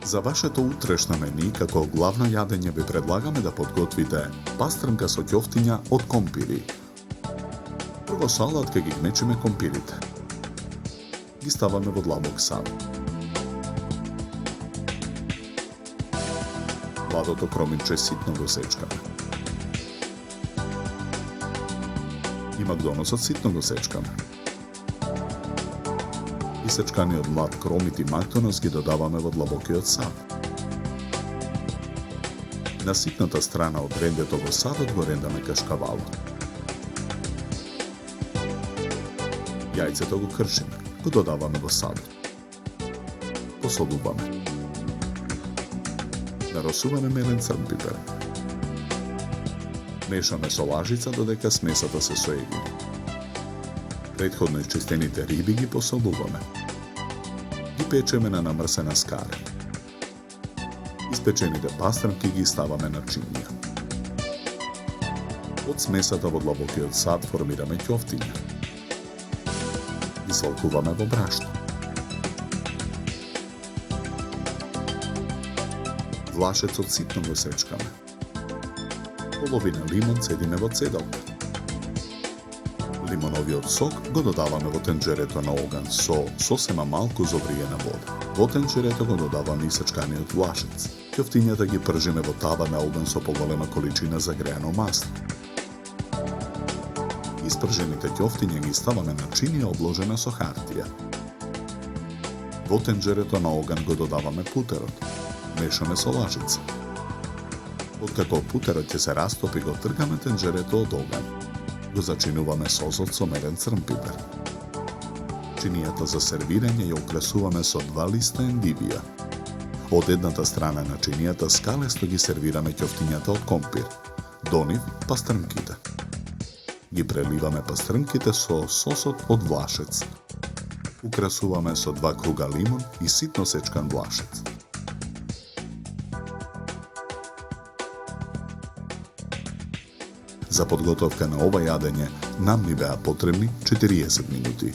За вашето утрешно мени, како главно јадење ви предлагаме да подготвите пастрмка со ќофтиња од компири. Прво салат ке ги гнечиме компирите. Ги ставаме во длабок сад. Младото кроминче ситно го сечкаме. И макдоносот ситно го сечкаме. Исечканиот млад кромит и макдонос ги додаваме во длабокиот сад. На ситната страна од рендето во садот го рендаме кашкавалот. Јајцето го кршиме, го додаваме во садот. Посолуваме. Наросуваме мелен црн пипер. Мешаме со лажица додека смесата се соедини. Претходно исчистените риби ги посолуваме. Ги печеме на намрсена скара. Испечените пастрмки ги ставаме на чинија. Од смесата во длабокиот сад формираме ќофтиња. Ги солкуваме во брашно. Влашецот ситно го сечкаме. Половина лимон цедиме во цедалка. Лимоновиот сок го додаваме во тенџерето на оган со сосема малку зовриена вода. Во тенџерето го додаваме исечканиот влашец. Ќофтињата ги пржиме во тава на оган со поголема количина загреано масло. Испржените ќофтиња ги ставаме на чинија обложена со хартија. Во тенџерето на оган го додаваме путерот. Мешаме со лажица. Откако путерот ќе се растопи, го тргаме тенџерето од оган. Го зачинуваме сосот со мерен црн пипер. Чинијата за сервирање ја украсуваме со 2 листа ендивија. Од едната страна на чинијата скалесто ги сервираме ќофтињата од компир. До нив пастрмките. Ги преливаме пастрмките со сосот од влашец. Украсуваме со 2 круга лимон и ситно сечкан влашец. За подготовка на ова јадење нам ни беа потребни 40 минути.